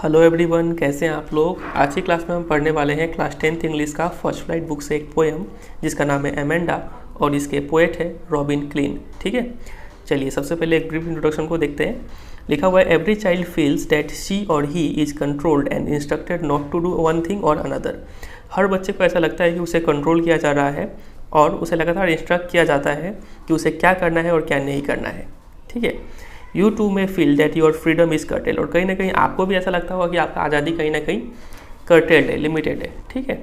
Hello everyone, कैसे हैं आप लोग। आज की क्लास में हम पढ़ने वाले हैं क्लास 10th इंग्लिश का फर्स्ट फ्लाइट बुक से एक पोएम जिसका नाम है एमेंडा और इसके पोएट है रॉबिन क्लीन। ठीक है, चलिए सबसे पहले एक ब्रीफ इंट्रोडक्शन को देखते हैं। लिखा हुआ है, every child feels that she or he is controlled and instructed not to do one thing or another. हर बच्चे को ऐसा लगता है कि उसे कंट्रोल किया जा रहा है और उसे लगातार इंस्ट्रक्ट किया जाता है कि उसे क्या करना है और क्या नहीं करना है। ठीक है, you too may feel that your freedom is curtail. और कहीं ना कहीं आपको भी ऐसा लगता होगा कि आपका आज़ादी कहीं ना कहीं कर्टेल्ड है, लिमिटेड है। ठीक है,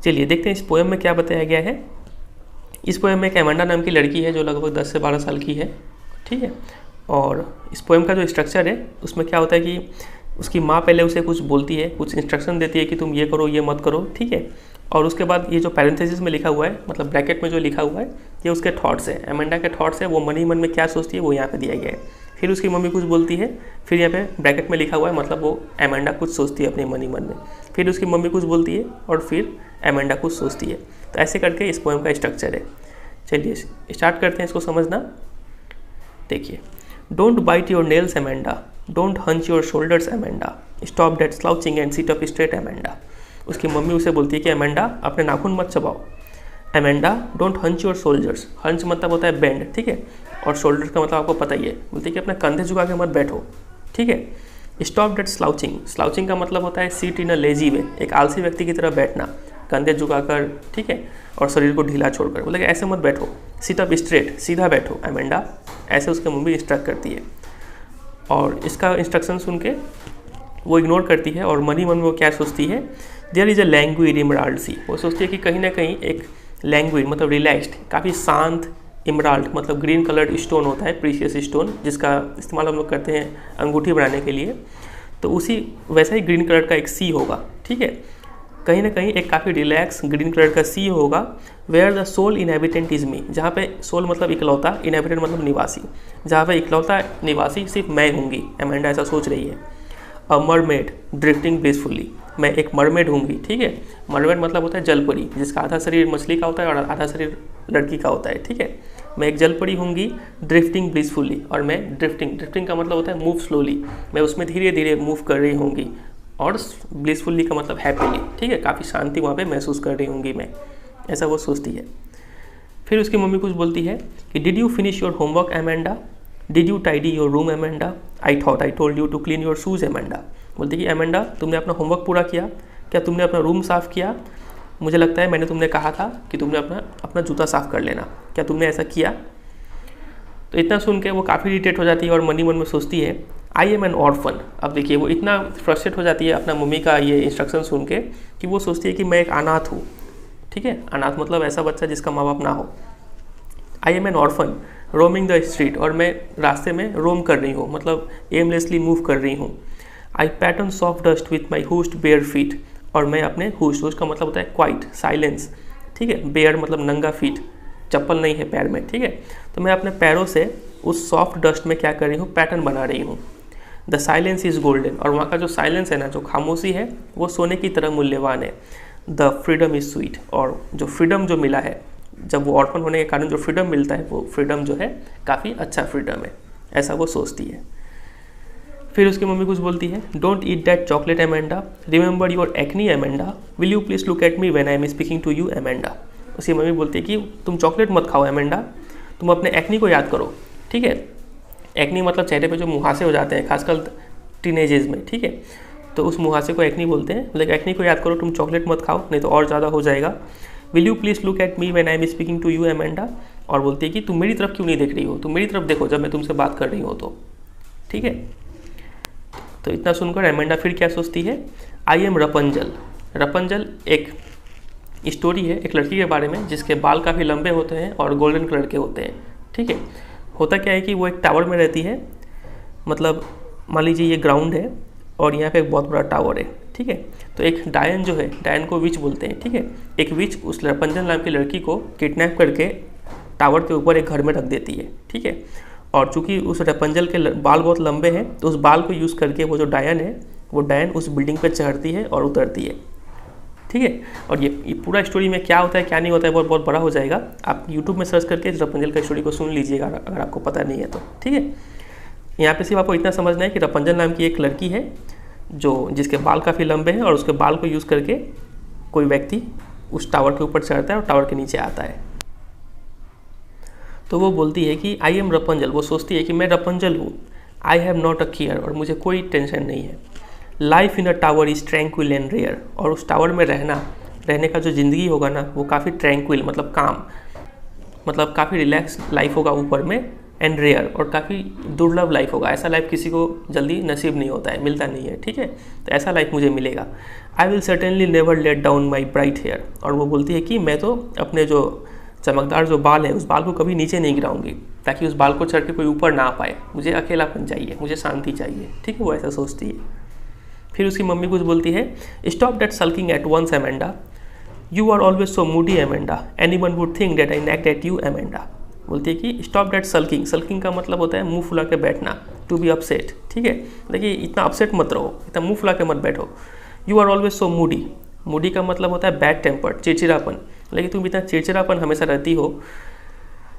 चलिए देखते हैं इस पोएम में क्या बताया गया है। इस पोएम में एक एमेंडा नाम की लड़की है जो लगभग 10 से 12 साल की है। ठीक है, और इस पोएम का जो स्ट्रक्चर है उसमें क्या होता है कि उसकी माँ पहले उसे कुछ बोलती है, कुछ इंस्ट्रक्शन देती है कि तुम ये करो, ये मत करो। ठीक है, और उसके बाद ये जो पैरेंथेसिस में लिखा हुआ है, मतलब ब्रैकेट में जो लिखा हुआ है, ये उसके थॉट्स है, एमेंडा के थॉट्स है। वो मन ही मन में क्या सोचती है वो यहाँ पे दिया गया है। फिर उसकी मम्मी कुछ बोलती है, फिर यहाँ पे ब्रैकेट में लिखा हुआ है, मतलब वो एमेंडा कुछ सोचती है अपने मन ही मन में। फिर उसकी मम्मी कुछ बोलती है और फिर एमेंडा कुछ सोचती है। तो ऐसे करके इस पोएम का स्ट्रक्चर है। चलिए स्टार्ट करते हैं इसको समझना। देखिए, don't bite your nails Amanda, don't hunch your shoulders Amanda, stop that slouching and sit up straight Amanda. उसकी मम्मी उसे बोलती है कि एमेंडा अपने नाखून मत चबाओ। Amanda don't hunch your shoulders, hunch मतलब होता है बेंड। ठीक है, और शोल्डर्स का मतलब आपको पता ही है, बोलती है कि अपने कंधे झुका के मत बैठो। ठीक है, स्टॉप दैट स्लाउचिंग, स्लाउचिंग का मतलब होता है सीट इन अ लेजी वे, एक आलसी व्यक्ति की तरह बैठना, कंधे झुकाकर। ठीक है, और शरीर को ढीला छोड़कर, बोले कि ऐसे मत बैठो। सिट अप स्ट्रेट, सीधा बैठो एमेंडा, ऐसे उसके मम्मी इंस्ट्रक्ट करती है। और इसका इंस्ट्रक्शन सुन के वो इग्नोर करती है और मन ही मन में वो क्या सोचती है, there is a language emerald sea. वो सोचती है कि कहीं ना कहीं एक लैंग्वेज मतलब रिलैक्स्ड, काफ़ी शांत, इमराल्ड मतलब ग्रीन कलर्ड स्टोन होता है, प्रीशियस स्टोन, जिसका इस्तेमाल हम लोग करते हैं अंगूठी बनाने के लिए। तो उसी वैसा ही ग्रीन कलर का एक सी होगा। ठीक है, कहीं ना कहीं एक काफ़ी रिलैक्स ग्रीन कलर का सी होगा। Where the sole inhabitant is me, जहाँ पे सोल मतलब इकलौता, इनहेबिटेंट मतलब निवासी, जहाँ पे इकलौता निवासी सिर्फ मैं होंगी। एमेंडा ऐसा सोच रही है। अ मरमेड ड्रिफ्टिंग ब्लिसफुली, मैं एक मरमेड होंगी। ठीक है, मरमेड मतलब होता है जलपरी, जिसका आधा शरीर मछली का होता है और आधा शरीर लड़की का होता है। ठीक है, मैं एक जलपरी होंगी ड्रिफ्टिंग ब्लिसफुली, और मैं ड्रिफ्टिंग का मतलब होता है मूव स्लोली, मैं उसमें धीरे धीरे मूव कर रही होंगी। और ब्लिसफुली का मतलब हैप्पीली। ठीक है, काफ़ी शांति वहाँ पे महसूस कर रही होंगी मैं, ऐसा वो सोचती है। फिर उसकी मम्मी कुछ बोलती है कि did you finish your homework Amanda, did you tidy your room Amanda, I thought I told you to clean your shoes Amanda. बोलती कि एमेंडा तुमने अपना होमवर्क पूरा किया क्या, तुमने अपना रूम साफ़ किया, मुझे लगता है मैंने तुमने कहा था कि तुमने अपना जूता साफ़ कर लेना, क्या तुमने ऐसा किया। तो इतना सुन के वो काफ़ी इरिटेट हो जाती है और मन ही मन में सोचती है आई एम एन ऑर्फन। अब देखिए, वो इतना फ्रस्ट्रेट हो जाती है अपना मम्मी का ये इंस्ट्रक्शन सुन के कि वो सोचती है कि मैं एक अनाथ हूँ। ठीक है, अनाथ मतलब ऐसा बच्चा जिसका माँ बाप ना हो। I am N orphan roaming the street, और मैं रास्ते में रोम कर रही हूँ, मतलब एमलेसली मूव कर रही हूँ। I pattern soft dust with my hushed bare feet, और मैं अपने हुस्ट का मतलब होता है क्वाइट, साइलेंस। ठीक है, बेयर मतलब नंगा, फीट चप्पल नहीं है पैर में। ठीक है, तो मैं अपने पैरों से उस सॉफ्ट डस्ट में क्या कर रही हूँ, पैटर्न बना रही हूँ। द साइलेंस इज़ गोल्डन, और वहाँ का जो साइलेंस है ना, जो खामोशी है, वो सोने की तरह मूल्यवान है। द फ्रीडम इज़ स्वीट, और जो फ्रीडम जो मिला है, जब वो ऑर्फन होने के कारण जो फ्रीडम मिलता है, वो फ्रीडम जो है काफ़ी अच्छा फ्रीडम है, ऐसा वो सोचती है। फिर उसकी मम्मी कुछ बोलती है, don't eat that chocolate Amanda, remember your acne Amanda, will you please look at me when I am speaking to you Amanda. उसकी मम्मी बोलती है कि तुम चॉकलेट मत खाओ एमेंडा, तुम अपने एक्नी को याद करो। ठीक है, एक्नी मतलब चेहरे पे जो मुहासे हो जाते हैं खासकर टीनेजेस में। ठीक है, तो उस मुहासे को एक्नी बोलते हैं। लेकिन एक्नी को याद करो, तुम चॉकलेट मत खाओ नहीं तो और ज़्यादा हो जाएगा। Will you please look at me when I am speaking to you Amanda, और बोलती है कि तुम मेरी तरफ क्यों नहीं देख रही हो, तुम मेरी तरफ देखो जब मैं तुमसे बात कर रही हूँ तो। ठीक है, तो इतना सुनकर एमेंडा फिर क्या सोचती है, आई एम रपंजल। रपंजल एक स्टोरी है एक लड़की के बारे में जिसके बाल काफ़ी लंबे होते हैं और गोल्डन कलर के होते हैं। ठीक है, होता क्या है कि वो एक टावर में रहती है, मतलब मान लीजिए ये ग्राउंड है और यहाँ पे एक बहुत बड़ा टावर है। ठीक है, तो एक डायन जो है, डायन को विच बोलते हैं। ठीक है, एक विच उस रपंजल नाम की लड़की को किडनैप करके टावर के ऊपर एक घर में रख देती है। ठीक है, और चूंकि उस रपंजल के बाल बहुत लंबे हैं, तो उस बाल को यूज़ करके वो जो डायन है, वो डायन उस बिल्डिंग पर चढ़ती है और उतरती है। ठीक है, और ये पूरा स्टोरी में क्या होता है क्या नहीं होता है बहुत बहुत बड़ा हो जाएगा, आप यूट्यूब में सर्च करके रपंजल का स्टोरी को सुन लीजिएगा अगर आपको पता नहीं है तो। ठीक है, यहाँ पे सिर्फ आपको इतना समझना है कि रपंजल नाम की एक लड़की है जो जिसके बाल काफ़ी लंबे हैं और उसके बाल को यूज़ करके कोई व्यक्ति उस टावर के ऊपर चढ़ता है और टावर के नीचे आता है। तो वो बोलती है कि आई एम रपंजल, वो सोचती है कि मैं रपंजल हूँ। I have not a care, और मुझे कोई टेंशन नहीं है। Life in a tower is tranquil and rare, और उस टावर में रहने का जो ज़िंदगी होगा ना वो काफ़ी ट्रैंक्विल मतलब काम, मतलब काफ़ी रिलैक्स लाइफ होगा ऊपर में, एंड रेयर और काफ़ी दुर्लभ लाइफ होगा। ऐसा लाइफ किसी को जल्दी नसीब नहीं होता है, मिलता नहीं है, ठीक है। तो ऐसा लाइफ मुझे मिलेगा। I will certainly never let down my bright hair, और वो बोलती है कि मैं तो अपने जो चमकदार जो बाल है उस बाल को कभी नीचे नहीं गिराऊंगी, ताकि उस बाल को चढ़ के कोई ऊपर ना आ पाए। मुझे अकेलापन चाहिए, मुझे शांति चाहिए, ठीक है। वो ऐसा सोचती है। फिर उसकी मम्मी कुछ बोलती है, stop that sulking at once Amanda, you are always so moody Amanda, anyone would think that I nagged at you Amanda. बोलती है कि स्टॉप दैट सल्किंग, सल्किंग का मतलब होता है मुंह फुला के बैठना, टू बी अपसेट, ठीक है। देखिए इतना अपसेट मत रहो, इतना मुंह फुला के मत बैठो। You are always so moody, moody का मतलब होता है बैड टेम्पर्ड, चिड़चिड़ापन, लेकिन तुम इतना चिड़चिड़ापन हमेशा रहती हो।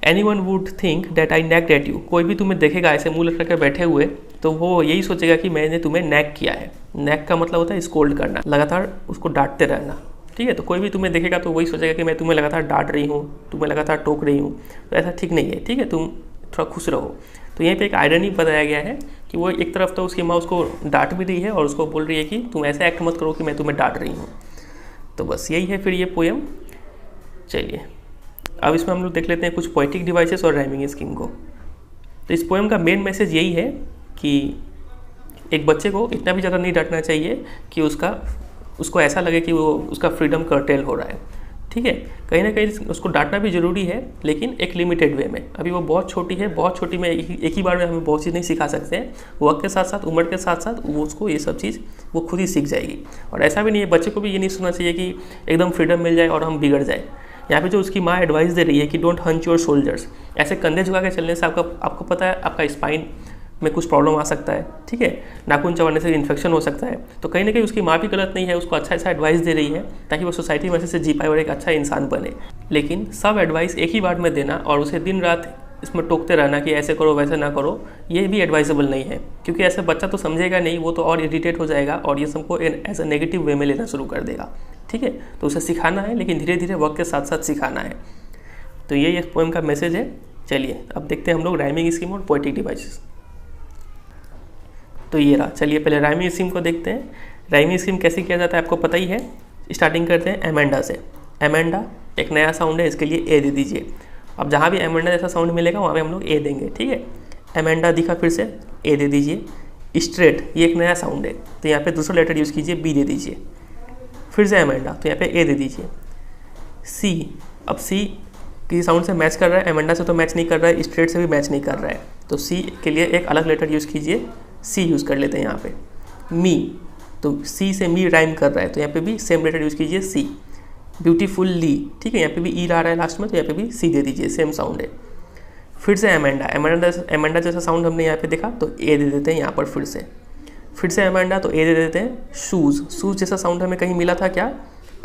Any one would think that I nagged at you, कोई भी तुम्हें देखेगा ऐसे मुंह लटका के बैठे हुए तो वो यही सोचेगा कि मैंने तुम्हें नैक किया है। नैक का मतलब होता है स्कोल्ड करना, लगातार उसको डांटते रहना, ठीक है। तो कोई भी तुम्हें देखेगा तो वही सोचेगा कि मैं तुम्हें लगातार डांट रही हूँ, तुम्हें लगातार टोक रही हूँ, तो ऐसा ठीक नहीं है, ठीक है। तुम थोड़ा खुश रहो। तो यहीं पे एक आयरनी बताया गया है कि वो एक तरफ तो उसकी माँ उसको डांट भी रही है और उसको बोल रही है कि तुम ऐसे एक्ट मत करो कि मैं तुम्हें डांट रही हूँ। तो बस यही है फिर ये पोएम। चलिए अब इसमें हम लोग देख लेते हैं कुछ पोएटिक डिवाइसेस और राइमिंग स्कीम को। तो इस पोएम का मेन मैसेज यही है कि एक बच्चे को इतना भी ज़्यादा नहीं डांटना चाहिए कि उसको ऐसा लगे कि वो उसका फ्रीडम कर्टेल हो रहा है, ठीक है। कहीं ना कहीं उसको डांटना भी ज़रूरी है, लेकिन एक लिमिटेड वे में। अभी वो बहुत छोटी है, बहुत छोटी में एक ही बार में हमें बहुत चीज़ नहीं सिखा सकते हैं। वक्त के साथ साथ, उम्र के साथ साथ वो उसको ये सब चीज़ वो खुद ही सीख जाएगी। और ऐसा भी नहीं है, बच्चे को भी ये नहीं सुनना चाहिए कि एकदम फ्रीडम मिल जाए और हम बिगड़ जाए। यहाँ पे जो उसकी माँ एडवाइस दे रही है कि डोंट हंच योर शोल्डर्स, ऐसे कंधे झुका के चलने से आपको पता है आपका स्पाइन में कुछ प्रॉब्लम आ सकता है, ठीक है। नाखून चबाने से इन्फेक्शन हो सकता है। तो कहीं ना कहीं उसकी माँ भी गलत नहीं है, उसको अच्छा एडवाइस दे रही है ताकि वो सोसाइटी में से जी पाए और एक अच्छा इंसान बने। लेकिन सब एडवाइस एक ही बार में देना और उसे दिन रात इसमें टोकते रहना कि ऐसे करो वैसे ना करो, ये भी एडवाइजेबल नहीं है, क्योंकि ऐसे बच्चा तो समझेगा नहीं, वो तो और इरिटेट हो जाएगा और ये सबको एज अ नेगेटिव वे में लेना शुरू कर देगा, ठीक है। तो उसे सिखाना है, लेकिन धीरे धीरे वक्त के साथ साथ सिखाना है। तो ये इस पोएम का मैसेज है। चलिए अब देखते हैं हम लोग राइमिंग स्कीम और पोएटिक डिवाइसेस। तो ये रहा, चलिए पहले राइमिंग स्कीम को देखते हैं। राइमिंग स्कीम कैसे किया जाता है आपको पता ही है। स्टार्टिंग करते हैं एमेंडा से। एमेंडा एक नया साउंड है, इसके लिए ए दे दीजिए। अब जहाँ भी एमेंडा जैसा साउंड मिलेगा वहाँ पे हम लोग ए देंगे, ठीक है। एमेंडा दिखा, फिर से ए दे दीजिए। स्ट्रेट ये एक नया साउंड है, तो यहाँ पे दूसरा लेटर यूज़ कीजिए, बी दे दीजिए। फिर से एमेंडा, तो यहाँ पे ए दे दीजिए। सी, अब सी किसी साउंड से मैच कर रहा है, एमेंडा से तो मैच नहीं कर रहा है, स्ट्रेट से भी मैच नहीं कर रहा है, तो सी के लिए एक अलग लेटर यूज़ कीजिए, सी यूज़ कर लेते हैं यहाँ पे। मी, तो सी से मी राइम कर रहा है, तो यहाँ पे भी सेम लेटर यूज़ कीजिए, सी। ब्यूटीफुल्ली, ठीक है, यहाँ पे भी ई आ रहा है लास्ट में, तो यहाँ पे भी सी दे दीजिए, सेम साउंड है। फिर से एमेंडा, एमेंडा जैसा साउंड हमने यहाँ पे देखा तो ए दे देते हैं यहाँ पर। फिर से एमेंडा, तो ए दे देते हैं। शूज़, शूज़ जैसा साउंड हमें कहीं मिला था क्या?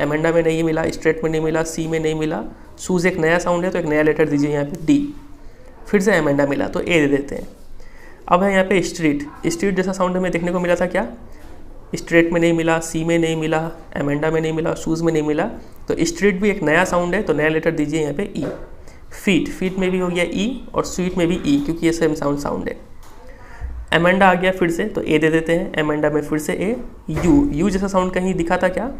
एमेंडा में नहीं मिला, स्ट्रेट में नहीं मिला, सी में नहीं मिला। शूज़ एक नया साउंड है, तो एक नया लेटर दीजिए यहाँ पे, डी। फिर से एमेंडा मिला, तो ए दे देते हैं। अब है यहाँ पे स्ट्रीट, स्ट्रीट जैसा साउंड हमें देखने को मिला था क्या? स्ट्रेट में नहीं मिला, सी में नहीं मिला, एमेंडा में नहीं मिला, शूज़ में नहीं मिला, तो स्ट्रीट भी एक नया साउंड है, तो नया लेटर दीजिए यहाँ पे ई। फीट, फीट में भी हो गया ई और स्वीट में भी ई, क्योंकि ये सेम साउंड है। एमेंडा आ गया फिर से, तो ए दे देते हैं। एमेंडा में फिर से ए। यू, यू जैसा साउंड कहीं दिखा था क्या?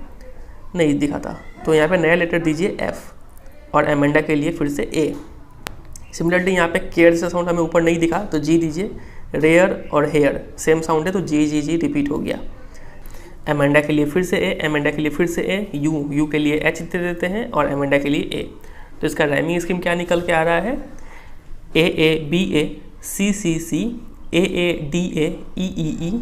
नहीं दिखा था, तो यहाँ पे नया लेटर दीजिए एफ और एमेंडा के लिए फिर से ए। सिमिलरली यहाँ पे केयर जैसा साउंड हमें ऊपर नहीं दिखा, तो जी दीजिए। रेयर और हेयर सेम साउंड है, तो जी जी जी रिपीट हो गया। एमेंडा के लिए फिर से ए, एमेंडा के लिए फिर से ए। यू, यू के लिए एच दे देते हैं और एमेंडा के लिए ए। तो इसका राइमिंग स्कीम क्या निकल के आ रहा है? A A B A, C C C, A A D A, E E E,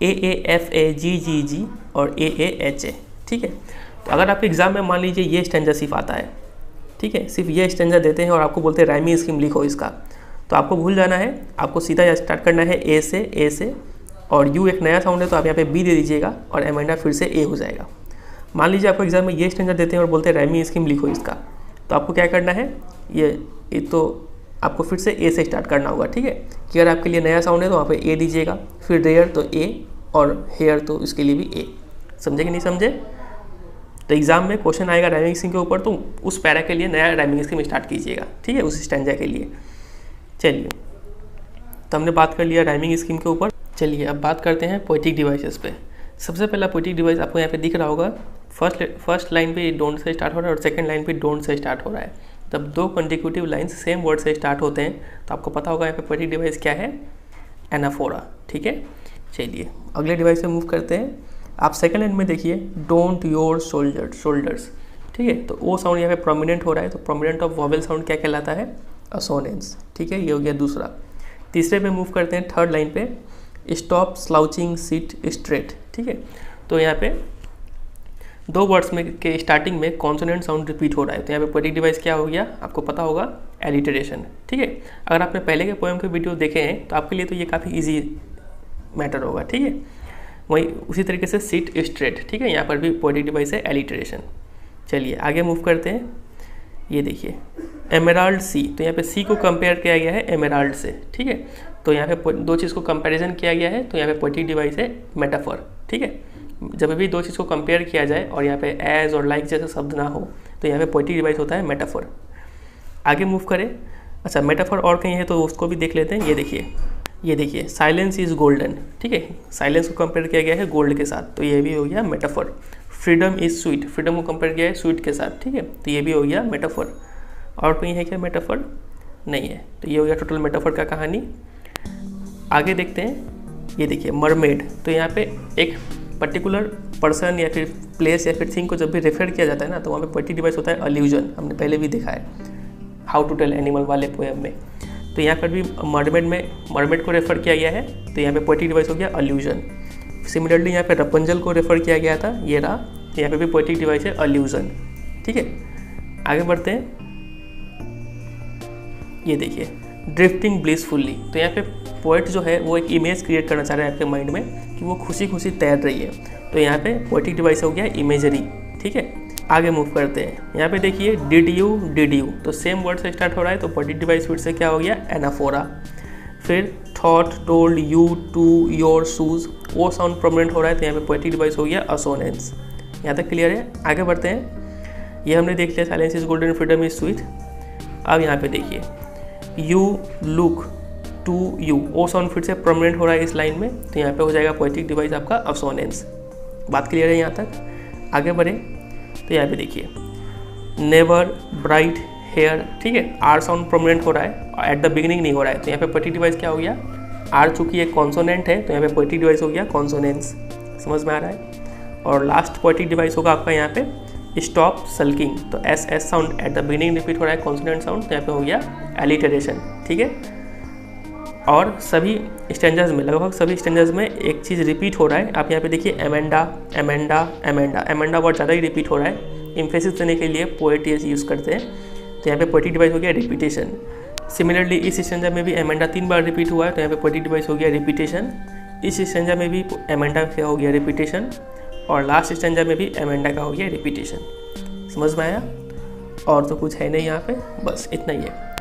A F A, G G G और ए एच ए, ठीक है। तो अगर आपके एग्जाम में मान लीजिए ये स्टैंजा सिर्फ आता है, ठीक है, सिर्फ ये स्टैंजा देते हैं और आपको बोलते हैं राइमिंग स्कीम लिखो इसका, तो आपको भूल जाना है, आपको सीधा स्टार्ट करना है ए से, और यू एक नया साउंड है तो आप यहाँ पे बी दे दीजिएगा और एमेंडा फिर से ए हो जाएगा। मान लीजिए आपको एग्जाम में ये स्टैंजा देते हैं और बोलते हैं राइमिंग स्कीम लिखो इसका, तो आपको क्या करना है, ये तो आपको फिर से ए से स्टार्ट करना होगा, ठीक है। कि अगर आपके लिए नया साउंड है तो वहाँ पे ए दीजिएगा, फिर रेयर तो ए, और हेयर तो इसके लिए भी ए। समझे कि नहीं समझे? तो एग्जाम में क्वेश्चन आएगा राइमिंग स्कीम के ऊपर, तो उस पैरा के लिए नया राइमिंग स्कीम स्टार्ट कीजिएगा, ठीक है, उस स्टैंजा के लिए। चलिए, तो हमने बात कर लिया राइमिंग स्कीम के ऊपर। चलिए अब बात करते हैं पोएटिक डिवाइसेस पे। सबसे पहला पोएटिक डिवाइस आपको यहाँ पे दिख रहा होगा, फर्स्ट लाइन पे डोंट से स्टार्ट हो रहा है और सेकंड लाइन पे डोंट से स्टार्ट हो रहा है। तब दो कंसेक्यूटिव लाइन्स सेम वर्ड से स्टार्ट होते हैं तो आपको पता होगा यहाँ पे पोएटिक डिवाइस क्या है, एनाफोरा, ठीक है। चलिए अगले डिवाइस पे मूव करते हैं। आप सेकंड लाइन में देखिए, डोंट योर शोल्डर्स, ठीक है, तो वो साउंड यहाँ पे प्रोमिनेंट हो रहा है, तो प्रोमिनेंट ऑफ वॉवेल साउंड क्या कहलाता है, असोनेंस, ठीक है, ये हो गया दूसरा। तीसरे पे मूव करते हैं, थर्ड लाइन पे, स्टॉप स्लाउचिंग सिट स्ट्रेट, ठीक है, तो यहाँ पे दो वर्ड्स में के स्टार्टिंग में कॉन्सोनेंट साउंड रिपीट हो रहा है, तो यहाँ पे पोएटिक डिवाइस क्या हो गया, आपको पता होगा, एलिटरेशन, ठीक है। अगर आपने पहले के पोएम के वीडियो देखे हैं तो आपके लिए तो ये काफ़ी ईजी मैटर होगा, ठीक है। वही उसी तरीके से सिट स्ट्रेट, ठीक है, यहाँ पर भी पोएटिक डिवाइस है एलिटरेशन। चलिए आगे मूव करते हैं। ये देखिए एमेराल्ड सी, तो यहाँ पे सी को कंपेयर किया गया है एमेराल्ड से, ठीक है, तो यहाँ पे दो चीज़ को कंपैरिजन किया गया है, तो यहाँ पे पोएटिक डिवाइस है मेटाफर, ठीक है। जब भी दो चीज़ को कंपेयर किया जाए और यहाँ पे एज और लाइक जैसे शब्द ना हो तो यहाँ पे पोएटिक डिवाइस होता है मेटाफर। आगे मूव करें। अच्छा, मेटाफर और कहीं है तो उसको भी देख लेते हैं। ये देखिए साइलेंस इज़ गोल्डन, ठीक है, साइलेंस को कंपेयर किया गया है गोल्ड के साथ, तो ये भी हो गया metaphor. Freedom is sweet, freedom को कंपेयर किया है स्वीट के साथ, ठीक है, तो ये भी हो गया मेटाफर। और कहीं है क्या मेटाफर? नहीं है, तो ये हो गया टोटल मेटाफर का कहानी। आगे देखते हैं। ये देखिए मरमेड, तो यहाँ पे एक पर्टिकुलर पर्सन या फिर प्लेस या फिर थिंग को जब भी रेफर किया जाता है ना, तो वहाँ पे पोएटिक डिवाइस होता है अल्यूजन, हमने पहले भी देखा है हाउ टू टेल एनिमल वाले पोएम में। तो यहाँ पर भी मरमेड को रेफर किया गया है, तो यहाँ पे पोएटिक डिवाइस हो गया अल्यूजन। सिमिलरली यहाँ पे रपंजल को रेफर किया गया था, ये रहा, तो यहाँ पे भी पोएटिक डिवाइस है अल्यूजन, ठीक है। आगे बढ़ते हैं। ये देखिए ड्रिफ्टिंग ब्लिसफुली, तो यहाँ पे पोएट जो है वो एक इमेज क्रिएट करना चाह रहा है आपके माइंड में कि वो खुशी खुशी तैर रही है, तो यहाँ पे पोएटिक डिवाइस हो गया इमेजरी, ठीक है। आगे मूव करते हैं। यहाँ पे देखिए डिड यू, तो सेम वर्ड से स्टार्ट हो रहा है, तो पोएटिक डिवाइस फिर से क्या हो गया, एनाफोरा। फिर thought, told, you, to, your, shoes, वो साउंड प्रोमिनेंट हो रहा है, तो यहाँ पे पोएटिक डिवाइस हो गया असोनेंस। यहाँ तक क्लियर है? आगे बढ़ते हैं। ये हमने देख लिया silence is golden, freedom is sweet. अब यहाँ पे देखिए यू लुक टू यू, वो साउंड फिर से प्रोमिनेंट हो रहा है इस लाइन में, तो यहाँ पे हो जाएगा पोएटिक डिवाइस आपका असोनेंस। बात क्लियर है यहाँ तक? आगे बढ़े तो यहाँ पे देखिए नेवर, ब्राइट, हेयर, ठीक है, आर साउंड प्रोमिनेंट हो रहा है, एट द बिगिनिंग नहीं हो रहा है, तो यहाँ पे पोएटिक डिवाइस क्या हो गया, आर चूंकि एक कॉन्सोनेंट है तो यहाँ पे पोएटिक डिवाइस हो गया कॉन्सोनेंस। समझ में आ रहा है? और लास्ट पोएटिक डिवाइस होगा आपका यहाँ पे स्टॉप सल्किंग, तो S sound at the beginning repeat हो रहा है कॉन्सोनेंट साउंड, तो यहाँ पे हो गया एलिटरेशन, ठीक है। और सभी स्टैंजर्स में, लगभग सभी स्टैंजर्स में एक चीज़ रिपीट हो रहा है। आप यहाँ पे देखिए Amanda, Amanda, Amanda, Amanda word ज़्यादा ही रिपीट हो रहा है, इम्फेसिस देने के लिए पोएट ये यूज़ करते हैं, तो यहाँ पे पोएटिक डिवाइस हो गया रिपीटेशन। सिमिलरली इस स्टैंजर में भी एमेंडा 3 बार रिपीट हुआ है, तो यहाँ पे पोएटिक डिवाइस हो गया रिपीटेशन। इस स्टैंजर में भी एमेंडा का हो गया रिपीटेशन, और लास्ट स्टैंजर में भी एमेंडा का हो गया रिपीटेशन। समझ में आया? और तो कुछ है नहीं यहाँ पे, बस इतना ही है।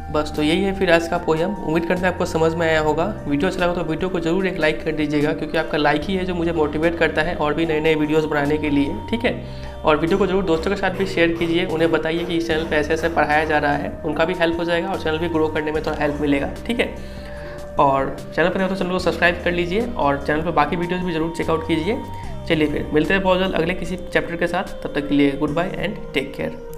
बस तो यही है फिर आज का पोएम। उम्मीद करते हैं आपको समझ में आया होगा। वीडियो अच्छा लगा तो वीडियो को जरूर एक लाइक कर दीजिएगा, क्योंकि आपका लाइक ही है जो मुझे मोटिवेट करता है और भी नए नए वीडियोस बनाने के लिए, ठीक है। और वीडियो को जरूर दोस्तों के साथ भी शेयर कीजिए, उन्हें बताइए कि इस चैनल पे ऐसे ऐसे पढ़ाया जा रहा है, उनका भी हेल्प हो जाएगा और चैनल भी ग्रो करने में थोड़ा हेल्प मिलेगा, ठीक है। और चैनल पर तो चैनल को सब्सक्राइब कर लीजिए और चैनल पर बाकी वीडियोज़ भी जरूर चेकआउट कीजिए। चलिए फिर मिलते हैं बहुत जल्द अगले किसी चैप्टर के साथ, तब तक के लिए goodbye and take care.